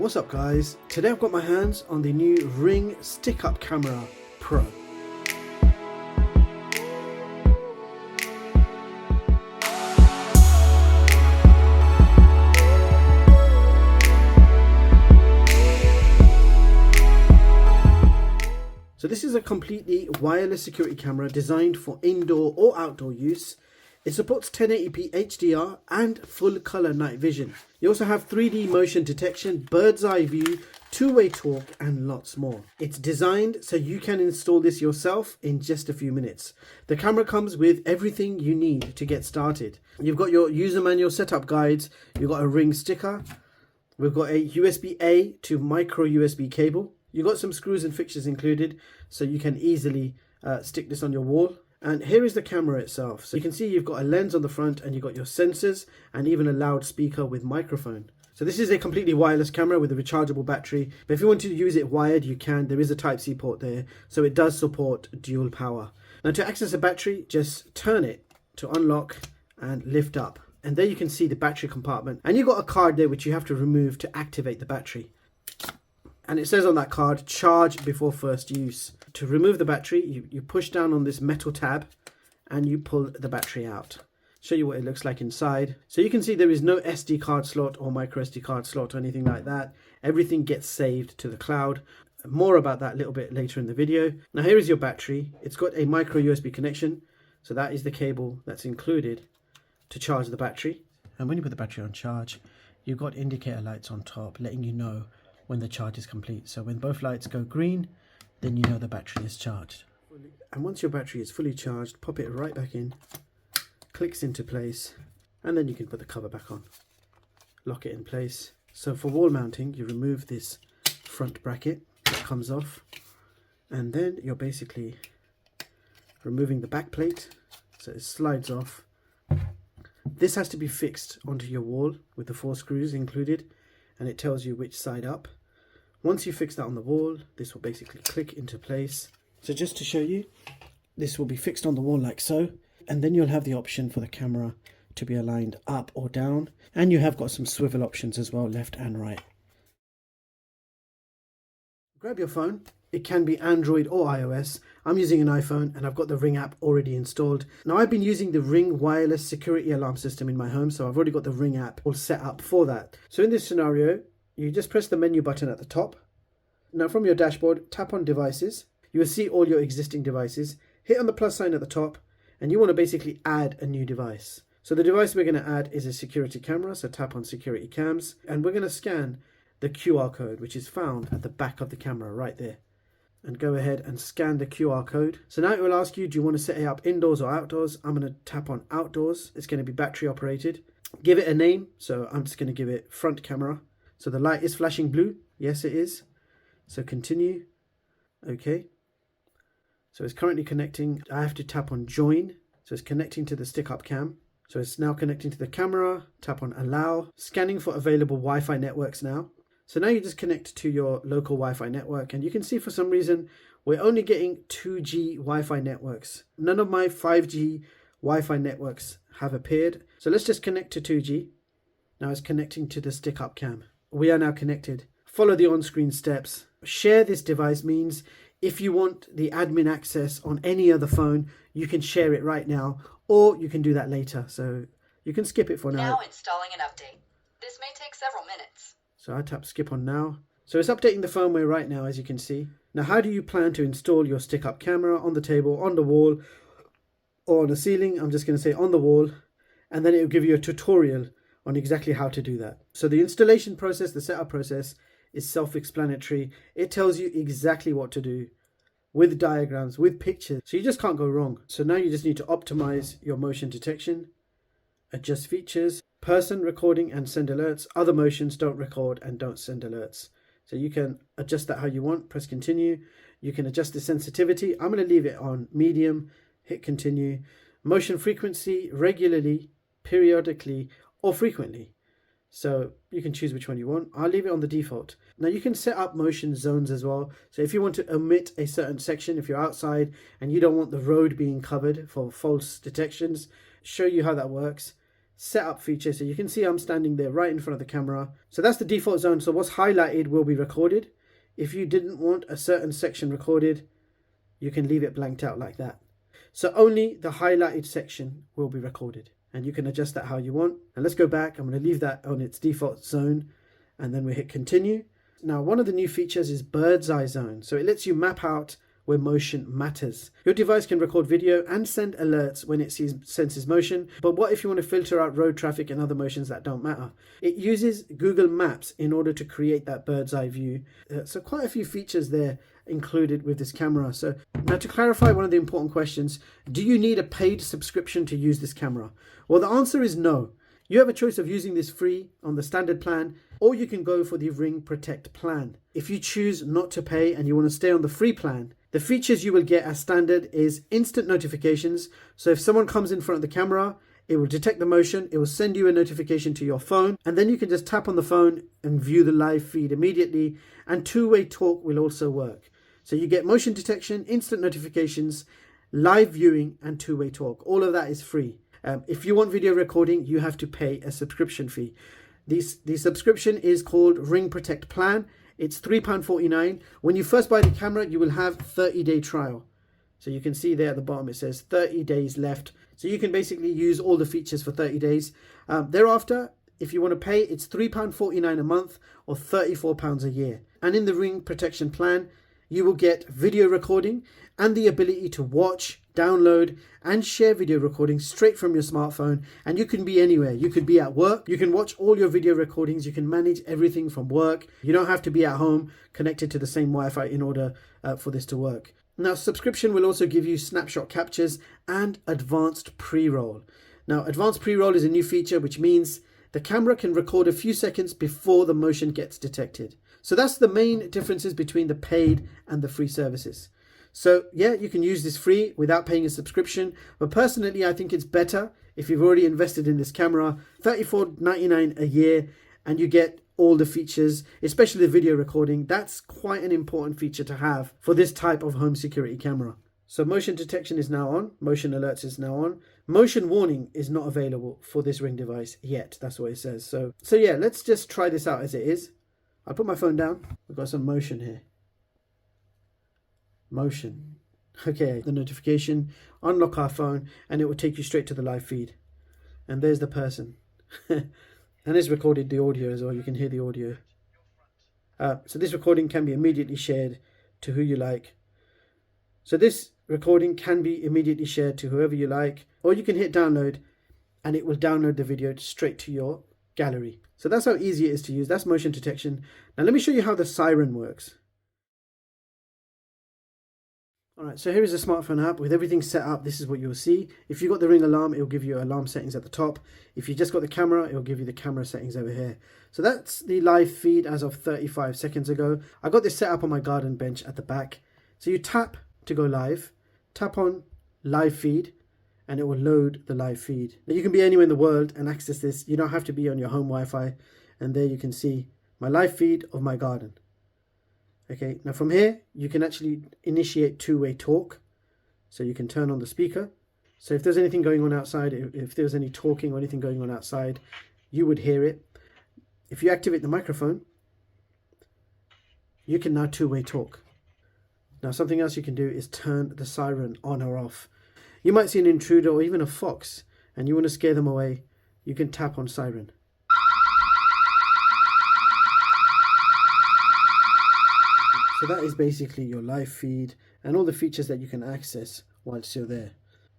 What's up guys, today I've got my hands on the new Ring Stick-Up Camera Pro. So this is a completely wireless security camera designed for indoor or outdoor use. It supports 1080p HDR and full color night vision. You also have 3D motion detection, bird's eye view, two-way talk and lots more. It's designed so you can install this yourself in just a few minutes. The camera comes with everything you need to get started. You've got your user manual setup guides, you've got a Ring sticker, we've got a USB-A to micro USB cable. You've got some screws and fixtures included so you can easily stick this on your wall. And here is the camera itself. So you can see you've got a lens on the front and you've got your sensors and even a loudspeaker with microphone. So this is a completely wireless camera with a rechargeable battery. But if you want to use it wired, you can. There is a Type-C port there. So it does support dual power. Now to access the battery, just turn it to unlock and lift up. And there you can see the battery compartment. And you've got a card there which you have to remove to activate the battery. And it says on that card, charge before first use. To remove the battery, you push down on this metal tab and you pull the battery out. Show you what it looks like inside. So you can see there is no SD card slot or micro SD card slot or anything like that. Everything gets saved to the cloud. More about that a little bit later in the video. Now here is your battery. It's got a micro USB connection. So that is the cable that's included to charge the battery. And when you put the battery on charge, you've got indicator lights on top letting you know when the charge is complete. So when both lights go green, then you know the battery is charged. And once your battery is fully charged, pop it right back in, clicks into place, and then you can put the cover back on. Lock it in place. So for wall mounting, you remove this front bracket that comes off, and then you're basically removing the back plate, so it slides off. This has to be fixed onto your wall with the 4 screws included, and it tells you which side up. Once you fix that on the wall, this will basically click into place. So just to show you, this will be fixed on the wall like so, and then you'll have the option for the camera to be aligned up or down, and you have got some swivel options as well, left and right. Grab your phone. It can be Android or iOS. I'm using an iPhone and I've got the Ring app already installed. Now I've been using the Ring wireless security alarm system in my home, so I've already got the Ring app all set up for that. So in this scenario, you just press the menu button at the top. Now from your dashboard, tap on devices. You will see all your existing devices. Hit on the plus sign at the top and you want to basically add a new device. So the device we're going to add is a security camera, so tap on security cams, and we're going to scan the QR code which is found at the back of the camera right there. And go ahead and scan the QR code. So now it will ask you, do you want to set it up indoors or outdoors? I'm going to tap on outdoors. It's going to be battery operated. Give it a name. So I'm just going to give it front camera. So the light is flashing blue. Yes, it is. So continue. Okay. So it's currently connecting. I have to tap on join. So it's connecting to the stick-up cam. So it's now connecting to the camera. Tap on allow. Scanning for available Wi-Fi networks now. So now you just connect to your local Wi-Fi network, and you can see for some reason we're only getting 2G Wi-Fi networks. None of my 5G Wi-Fi networks have appeared. So let's just connect to 2G. Now it's connecting to the stick-up cam. We are now connected. Follow the on-screen steps. Share this device means if you want the admin access on any other phone, you can share it right now, or you can do that later. So you can skip it for now. Now installing an update. This may take several minutes. So I tap skip on now. So it's updating the firmware right now, as you can see. Now, how do you plan to install your stick-up camera on the table, on the wall, or on the ceiling? I'm just going to say on the wall, and then it will give you a tutorial on exactly how to do that. So the installation process, the setup process is self-explanatory. It tells you exactly what to do with diagrams, with pictures. So you just can't go wrong. So now you just need to optimize your motion detection, adjust features, person recording and send alerts. Other motions don't record and don't send alerts. So you can adjust that how you want. Press continue. You can adjust the sensitivity. I'm going to leave it on medium. Hit continue. Motion frequency, regularly, periodically, or frequently. So you can choose which one you want. I'll leave it on the default. Now you can set up motion zones as well. So if you want to omit a certain section, if you're outside and you don't want the road being covered for false detections, show you how that works. setup feature. So you can see I'm standing there right in front of the camera. So that's the default zone. So what's highlighted will be recorded. If you didn't want a certain section recorded, you can leave it blanked out like that. So only the highlighted section will be recorded, and you can adjust that how you want. And let's go back. I'm going to leave that on its default zone, and then we hit continue. Now, one of the new features is bird's eye zone. So it lets you map out where motion matters. Your device can record video and send alerts when it senses motion. But what if you want to filter out road traffic and other motions that don't matter? It uses Google Maps in order to create that bird's eye view. So quite a few features there included with this camera. So now to clarify one of the important questions, do you need a paid subscription to use this camera? Well, the answer is no. You have a choice of using this free on the standard plan, or you can go for the Ring Protect plan. If you choose not to pay and you want to stay on the free plan, the features you will get as standard is instant notifications. So if someone comes in front of the camera, it will detect the motion, it will send you a notification to your phone, and then you can just tap on the phone and view the live feed immediately. And two-way talk will also work. So you get motion detection, instant notifications, live viewing, and two-way talk. All of that is free. If you want video recording, you have to pay a subscription fee. The subscription is called Ring Protect Plan. It's £3.49. When you first buy the camera, you will have 30-day trial. So you can see there at the bottom, it says 30 days left. So you can basically use all the features for 30 days. Thereafter, if you want to pay, it's £3.49 a month or £34 a year. And in the Ring Protection Plan, you will get video recording and the ability to watch, download, and share video recordings straight from your smartphone. And you can be anywhere. You could be at work. You can watch all your video recordings. You can manage everything from work. You don't have to be at home connected to the same Wi-Fi in order for this to work. Now, subscription will also give you snapshot captures and advanced pre-roll. Now, advanced pre-roll is a new feature, which means the camera can record a few seconds before the motion gets detected. So that's the main differences between the paid and the free services. So yeah, you can use this free without paying a subscription. But personally, I think it's better if you've already invested in this camera, $34.99 a year, and you get all the features, especially the video recording. That's quite an important feature to have for this type of home security camera. So motion detection is now on. Motion alerts is now on. Motion warning is not available for this Ring device yet. That's what it says. So yeah, let's just try this out as it is. I'll put my phone down. We've got some motion here. Motion. Okay, the notification. Unlock our phone and it will take you straight to the live feed. And there's the person. And it's recorded the audio as well. You can hear the audio. So this recording can be immediately shared to who you like. So this recording can be immediately shared to whoever you like. Or you can hit download and it will download the video straight to your gallery. So that's how easy it is to use. That's motion detection. Now let me show you how the Siren works. Alright, so here is a smartphone app with everything set up. This is what you'll see. If you've got the Ring alarm, it will give you alarm settings at the top. If you just got the camera, it will give you the camera settings over here. So that's the live feed as of 35 seconds ago. I got this set up on my garden bench at the back. So you tap to go live, tap on live feed, and it will load the live feed. Now you can be anywhere in the world and access this. You don't have to be on your home Wi-Fi. And there you can see my live feed of my garden. Okay, now from here, you can actually initiate two-way talk. So you can turn on the speaker. So if there's anything going on outside, if there's any talking or anything going on outside, you would hear it. If you activate the microphone, you can now two-way talk. Now something else you can do is turn the siren on or off. You might see an intruder or even a fox and you want to scare them away. You can tap on siren. So that is basically your live feed and all the features that you can access whilst you're there.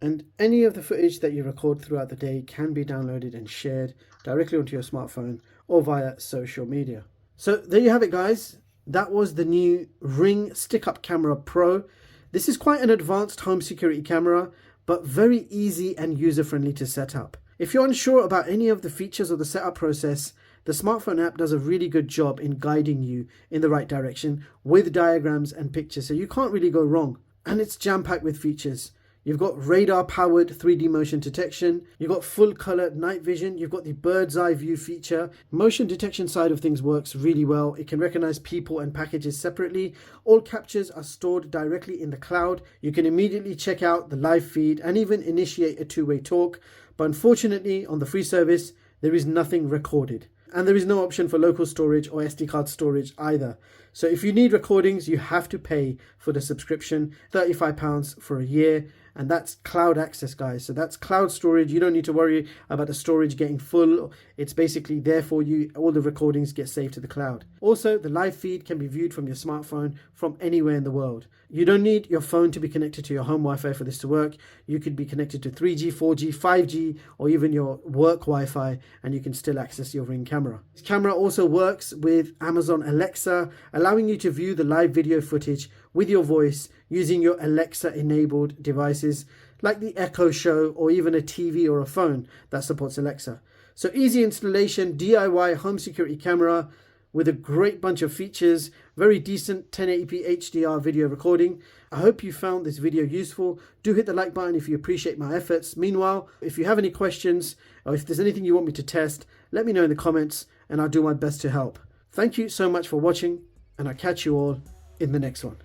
And any of the footage that you record throughout the day can be downloaded and shared directly onto your smartphone or via social media. So there you have it, guys. That was the new Ring Stick-Up Camera Pro. This is quite an advanced home security camera, but very easy and user-friendly to set up. If you're unsure about any of the features or the setup process, the smartphone app does a really good job in guiding you in the right direction with diagrams and pictures, so you can't really go wrong. And it's jam-packed with features. You've got radar-powered 3D motion detection, you've got full-color night vision, you've got the bird's eye view feature. Motion detection side of things works really well. It can recognize people and packages separately. All captures are stored directly in the cloud. You can immediately check out the live feed and even initiate a two-way talk. But unfortunately, on the free service, there is nothing recorded. And there is no option for local storage or SD card storage either. So if you need recordings, you have to pay for the subscription, £35 for a year. And that's cloud access, guys. So that's cloud storage. You don't need to worry about the storage getting full. It's basically there for you. All the recordings get saved to the cloud. Also, the live feed can be viewed from your smartphone from anywhere in the world. You don't need your phone to be connected to your home Wi-Fi for this to work. You could be connected to 3G, 4G, 5G, or even your work Wi-Fi, and you can still access your Ring camera. This camera also works with Amazon Alexa, allowing you to view the live video footage with your voice using your Alexa-enabled devices like the Echo Show or even a TV or a phone that supports Alexa. So easy installation, DIY home security camera with a great bunch of features, very decent 1080p HDR video recording. I hope you found this video useful. Do hit the like button if you appreciate my efforts. Meanwhile, if you have any questions or if there's anything you want me to test, let me know in the comments and I'll do my best to help. Thank you so much for watching, and I'll catch you all in the next one.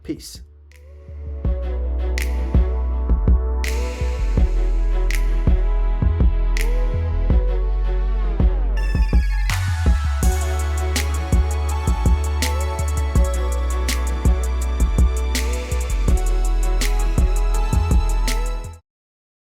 Peace.